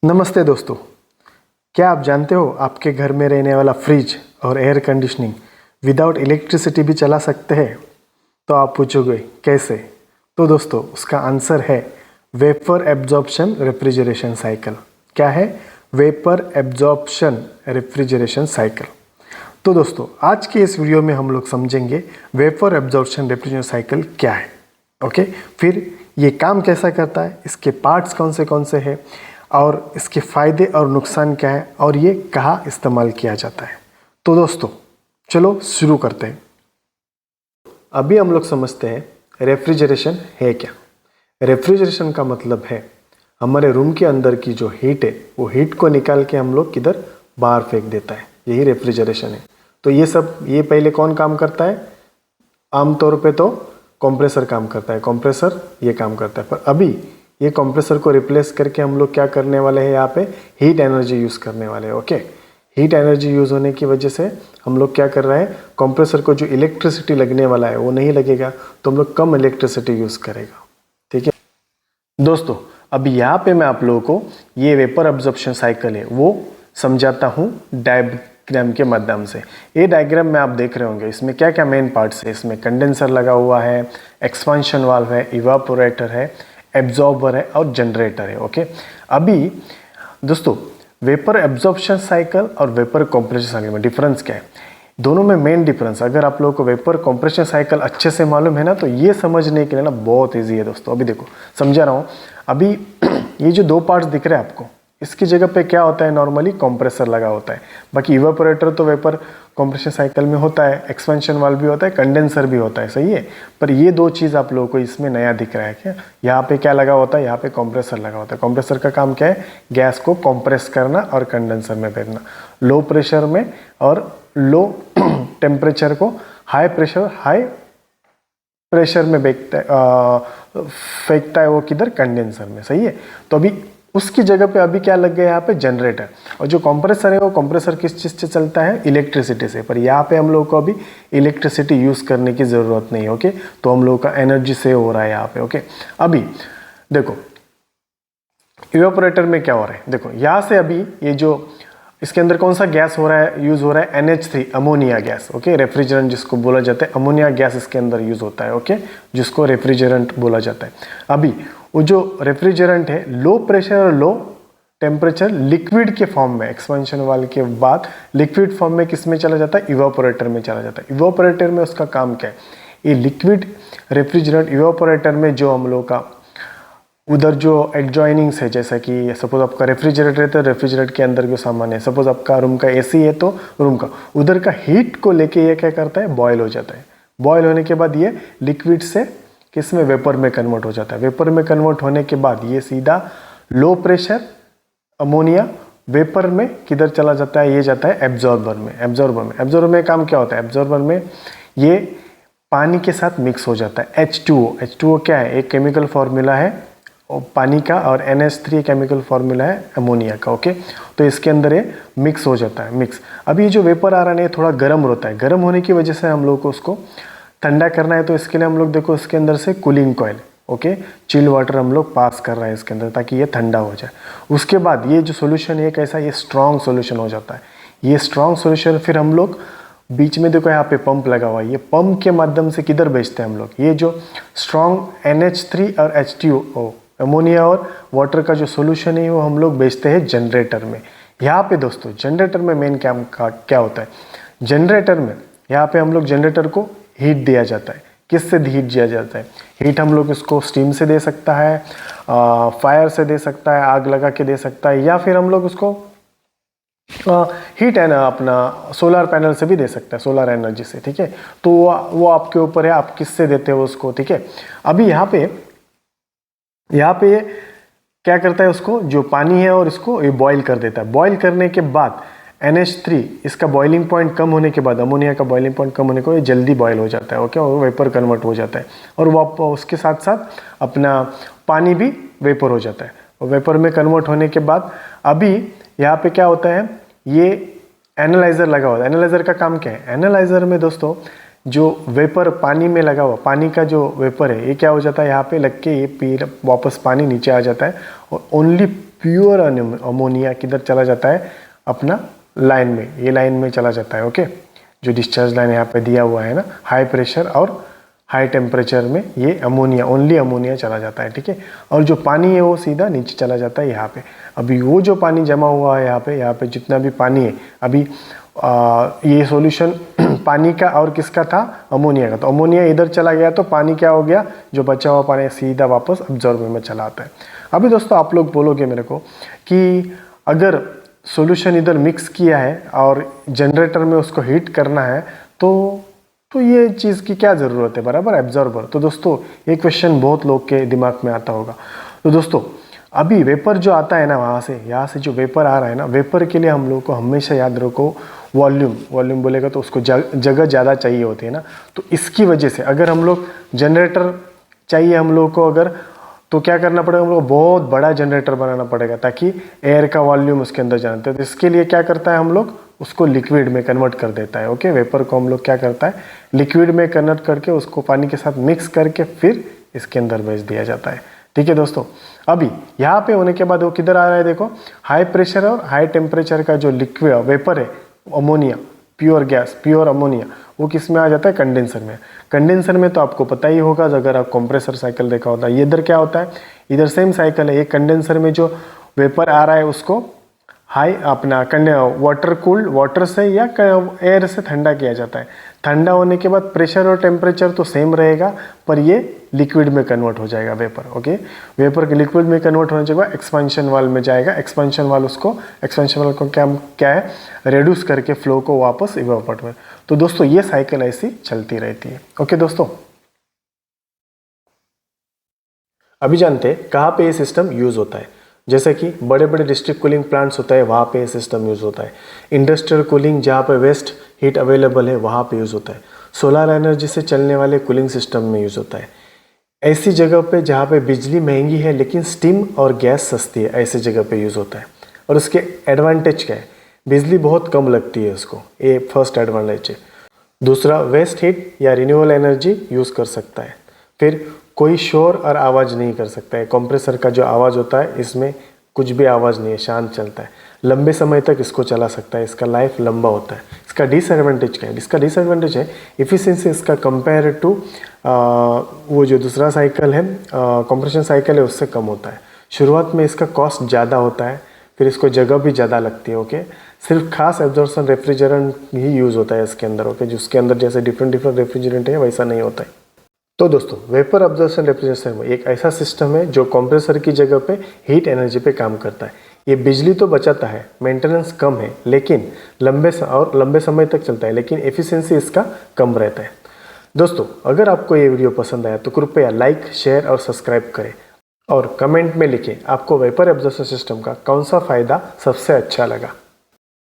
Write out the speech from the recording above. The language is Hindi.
नमस्ते दोस्तों, क्या आप जानते हो आपके घर में रहने वाला फ्रिज और एयर कंडीशनिंग विदाउट इलेक्ट्रिसिटी भी चला सकते हैं? तो आप पूछोगे कैसे? तो दोस्तों उसका आंसर है वेपर एब्जॉर्प्शन रेफ्रिजरेशन साइकिल। क्या है? Vapour absorption refrigeration cycle. तो दोस्तों आज के इस वीडियो में हम लोग समझेंगे वेपर एब्जॉर्प्शन रेफ्रिजरेशन साइकिल क्या है। ओके, फिर ये काम कैसा करता है, इसके पार्ट्स कौन से हैं और इसके फ़ायदे और नुकसान क्या है और ये कहाँ इस्तेमाल किया जाता है। तो दोस्तों चलो शुरू करते हैं। अभी हम लोग समझते हैं रेफ्रिजरेशन है क्या। रेफ्रिजरेशन का मतलब है हमारे रूम के अंदर की जो हीट है वो हीट को निकाल के हम लोग किधर बाहर फेंक देता है, यही रेफ्रिजरेशन है। तो ये पहले कौन काम करता है? आमतौर पे तो कंप्रेसर काम करता है, कंप्रेसर ये काम करता है। पर अभी ये कंप्रेसर को रिप्लेस करके हम लोग क्या करने वाले हैं, यहाँ पे हीट एनर्जी यूज़ करने वाले हैं। ओके, हीट एनर्जी यूज़ होने की वजह से हम लोग क्या कर रहे हैं, कंप्रेसर को जो इलेक्ट्रिसिटी लगने वाला है वो नहीं लगेगा, तो हम लोग कम इलेक्ट्रिसिटी यूज़ करेगा। ठीक है दोस्तों, अभी यहाँ पे मैं आप लोगों को ये वेपर एब्जॉर्प्शन साइकिल है वो समझाता हूँ डायग्राम के माध्यम से। ये डायग्राम में आप देख रहे होंगे, इसमें क्या क्या मेन पार्ट्स है। इसमें कंडेंसर लगा हुआ है, एक्सपांशन वाल्व है, इवापोरेटर है, एब्जॉर्बर है और जनरेटर है। ओके, अभी दोस्तों वेपर एब्जॉर्प्शन साइकिल और वेपर कंप्रेशन साइकिल में डिफरेंस क्या है? दोनों में मेन डिफरेंस अगर आप लोगों को वेपर कंप्रेशन साइकिल अच्छे से मालूम है ना, तो ये समझने के लिए ना बहुत इजी है दोस्तों। अभी देखो समझा रहा हूँ। अभी ये जो दो पार्ट्स दिख रहे हैं आपको, इसकी जगह पे क्या होता है, नॉर्मली कंप्रेसर लगा होता है। बाकी इवापोरेटर तो वेपर कंप्रेशन साइकिल में होता है, एक्सपेंशन वाल्व भी होता है, कंडेंसर भी होता है, सही है। पर ये दो चीज़ आप लोगों को इसमें नया दिख रहा है क्या? यहाँ पे क्या लगा होता है, यहाँ पे कंप्रेसर लगा होता है। कंप्रेसर का काम क्या है? गैस को कंप्रेस करना और कंडेंसर में भेजना, लो प्रेशर में और लो टेम्परेचर को हाई प्रेशर में फेंकता है वो किधर, कंडेंसर में, सही है। तो अभी उसकी जगह पे अभी क्या लग गया यहाँ पे, जनरेटर। और जो कंप्रेसर है वो कंप्रेसर किस चीज़ से चलता है, इलेक्ट्रिसिटी से। पर यहाँ पे हम लोग को अभी इलेक्ट्रिसिटी यूज़ करने की ज़रूरत नहीं है। ओके, तो हम लोग का एनर्जी सेव हो रहा है यहाँ पे। ओके, अभी देखो इवेपोरेटर में क्या हो रहा है, देखो यहाँ से अभी ये जो इसके अंदर कौन सा गैस हो रहा है, यूज़ हो रहा है NH3 ammonia gas. Okay, refrigerant जिसको बोला जाता है, अमोनिया गैस इसके अंदर यूज़ होता है। ओके, जिसको रेफ्रिजरेंट बोला जाता है। अभी वो जो रेफ्रिजरेंट है लो प्रेशर और लो टेम्परेचर लिक्विड के फॉर्म में, एक्सपेंशन वाल्व के बाद लिक्विड फॉर्म में किस में चला जाता है, इवापोरेटर में चला जाता है। इवापोरेटर में उसका काम क्या है, ये लिक्विड रेफ्रिजरेंट इवापोरेटर में जो हम लोग का उधर जो एडजॉइनिंग्स है, जैसा कि सपोज आपका रेफ्रिजरेटर है तो रेफ्रिजरेटर के अंदर जो सामान है, सपोज आपका रूम का AC है तो रूम का उधर का हीट को लेके ये क्या करता है, बॉयल हो जाता है। बॉयल होने के बाद ये लिक्विड से किस में, वेपर में कन्वर्ट हो जाता है। वेपर में कन्वर्ट होने के बाद ये सीधा लो प्रेशर अमोनिया वेपर में किधर चला जाता है, ये जाता है एब्जॉर्बर में। एब्जॉर्बर में काम क्या होता है, एब्जॉर्बर में ये पानी के साथ मिक्स हो जाता है। H2O क्या है, एक केमिकल फॉर्मूला है पानी का, और NH3 केमिकल फॉर्मूला है अमोनिया का। ओके, तो इसके अंदर ये मिक्स हो जाता है, मिक्स। अभी ये जो वेपर आ रहा है थोड़ा गर्म होता है, गर्म होने की वजह से हम लोग को उसको ठंडा करना है। तो इसके लिए हम लोग देखो इसके अंदर से cooling coil, okay, chill water हम लोग पास कर रहे हैं इसके अंदर ताकि ये ठंडा हो जाए। उसके बाद ये जो सोल्यूशन है कैसा, ये स्ट्रॉन्ग सोल्यूशन हो जाता है। ये स्ट्रॉन्ग सोल्यूशन फिर हम लोग बीच में देखो यहाँ पे पंप लगा हुआ है, ये पंप के माध्यम से किधर भेजते हैं हम लोग, ये जो स्ट्रॉन्ग NH3 और H2O अमोनिया और वाटर का जो सोल्यूशन है वो हम लोग बेचते हैं जनरेटर में। यहाँ पे दोस्तों जनरेटर में मेन क्या होता है, जनरेटर में यहाँ पे हम लोग जनरेटर को हीट दिया जाता है। किससे हीट दिया जाता है, हीट हम लोग इसको स्टीम से दे सकता है, फायर से दे सकता है, आग लगा के दे सकता है, या फिर हम लोग उसको हीट है ना अपना सोलर पैनल से भी दे सकता है, सोलर एनर्जी से। ठीक है, तो वो आपके ऊपर है, आप किससे देते हो उसको। ठीक है, अभी यहाँ पे ये क्या करता है, उसको जो पानी है और इसको ये बॉईल कर देता है। बॉईल करने के बाद NH3 इसका बॉइलिंग पॉइंट कम होने के बाद, अमोनिया का बॉइलिंग पॉइंट कम होने को ये जल्दी बॉयल हो जाता है। ओके, और वेपर कन्वर्ट हो जाता है, और वो उसके साथ साथ अपना पानी भी वेपर हो जाता है। और वेपर में कन्वर्ट होने के बाद अभी यहाँ पे क्या होता है, ये एनालाइजर लगा हुआ है। एनालाइजर का काम क्या है, एनालाइजर में दोस्तों जो वेपर पानी में लगा हुआ, पानी का जो वेपर है ये क्या हो जाता है, यहाँ पे लग के ये वापस पानी नीचे आ जाता है, और ओनली प्योर अमोनिया किधर चला जाता है, अपना लाइन में, ये लाइन में चला जाता है। ओके, जो डिस्चार्ज लाइन यहाँ पे दिया हुआ है ना, हाई प्रेशर और हाई टेम्परेचर में ये अमोनिया, ओनली अमोनिया चला जाता है। ठीक है, और जो पानी है वो सीधा नीचे चला जाता है यहाँ पे। अभी वो जो पानी जमा हुआ है यहाँ पे जितना भी पानी है, अभी ये सॉल्यूशन पानी का और किसका था, अमोनिया का। तो अमोनिया इधर चला गया तो पानी क्या हो गया, जो बचा हुआ पानी सीधा वापस अब्जॉर्बर में चला आता है। अभी दोस्तों आप लोग बोलोगे मेरे को कि अगर सॉल्यूशन इधर मिक्स किया है और जनरेटर में उसको हीट करना है तो ये चीज़ की क्या ज़रूरत है, बराबर, एब्जॉर्बर। तो दोस्तों ये क्वेश्चन बहुत लोग के दिमाग में आता होगा। तो दोस्तों अभी वेपर जो आता है ना, यहाँ से जो वेपर आ रहा है ना, वेपर के लिए हम लोग को हमेशा याद रखो वॉल्यूम बोलेगा तो उसको जगह ज़्यादा चाहिए होती है ना। तो इसकी वजह से अगर हम लोग जनरेटर चाहिए हम लोग को अगर, तो क्या करना पड़ेगा, हम लोग को बहुत बड़ा जनरेटर बनाना पड़ेगा ताकि एयर का वॉल्यूम उसके अंदर जाना। तो इसके लिए क्या करता है, हम लोग उसको लिक्विड में कन्वर्ट कर देता है। ओके, वेपर को हम लोग क्या करता है, लिक्विड में कन्वर्ट करके उसको पानी के साथ मिक्स करके फिर इसके अंदर भेज दिया जाता है। ठीक है दोस्तों, अभी यहाँ पे होने के बाद वो किधर आ रहा है, देखो हाई प्रेशर और हाई टेम्परेचर का जो लिक्विड वेपर है, ammonia, pure gas, pure ammonia, वो किस में आ जाता है, कंडेंसर में। कंडेंसर में तो आपको पता ही होगा, अगर आप कंप्रेसर साइकिल देखा होता है, ये इधर क्या होता है, इधर सेम साइकिल है। ये कंडेंसर में जो वेपर आ रहा है उसको हाई अपना वाटर कूल्ड वाटर से या एयर से ठंडा किया जाता है। ठंडा होने के बाद प्रेशर और टेम्परेचर तो सेम रहेगा, पर ये लिक्विड में कन्वर्ट हो जाएगा वेपर। ओके, वेपर के लिक्विड में कन्वर्ट होने के बाद एक्सपेंशन वाल में जाएगा। एक्सपेंशन वाल को क्या है, रिड्यूस करके फ्लो को वापस इवेपोरेट में। तो दोस्तों ये साइकिल ऐसी चलती रहती है। ओके दोस्तों, अभी जानते हैं कहाँ पे ये सिस्टम यूज होता है। जैसे कि बड़े बड़े डिस्ट्रिक्ट कूलिंग प्लांट्स होता है, वहाँ पे ये सिस्टम यूज़ होता है। इंडस्ट्रियल कूलिंग, जहाँ पे वेस्ट हीट अवेलेबल है वहाँ पे यूज़ होता है। सोलर एनर्जी से चलने वाले कूलिंग सिस्टम में यूज़ होता है। ऐसी जगह पे जहाँ पे बिजली महंगी है लेकिन स्टीम और गैस सस्ती है, ऐसी जगह पे यूज़ होता है। और उसके एडवांटेज क्या है, बिजली बहुत कम लगती है उसको, ये फर्स्ट एडवांटेज है। दूसरा, वेस्ट हीट या रिन्यूएबल एनर्जी यूज़ कर सकता है। फिर कोई शोर और आवाज़ नहीं कर सकता है। कंप्रेसर का जो आवाज़ होता है इसमें कुछ भी आवाज़ नहीं है, शांत चलता है। लंबे समय तक इसको चला सकता है, इसका लाइफ लंबा होता है। इसका डिसएडवांटेज क्या है, इसका डिसएडवांटेज है इफ़िशिएंसी इसका कंपेयर टू वो जो दूसरा साइकिल है, कंप्रेशन साइकिल है, उससे कम होता है। शुरुआत में इसका कॉस्ट ज़्यादा होता है, फिर इसको जगह भी ज़्यादा लगती है। ओके, सिर्फ खास एब्जॉर्प्शन रेफ्रिजरेंट ही यूज़ होता है इसके अंदर। ओके, जिसके अंदर जैसे डिफरेंट रेफ्रिजरेंट है वैसा नहीं होता है। तो दोस्तों वेपर अब्जॉर्प्शन रेफ्रिजरेशन एक ऐसा सिस्टम है जो कंप्रेसर की जगह पे हीट एनर्जी पे काम करता है। ये बिजली तो बचाता है, मेंटेनेंस कम है, लेकिन लंबे समय तक चलता है, लेकिन एफिशिएंसी इसका कम रहता है। दोस्तों अगर आपको ये वीडियो पसंद आया तो कृपया लाइक, शेयर और सब्सक्राइब करें और कमेंट में लिखें आपको वेपर अब्जॉर्प्शन सिस्टम का कौन सा फ़ायदा सबसे अच्छा लगा।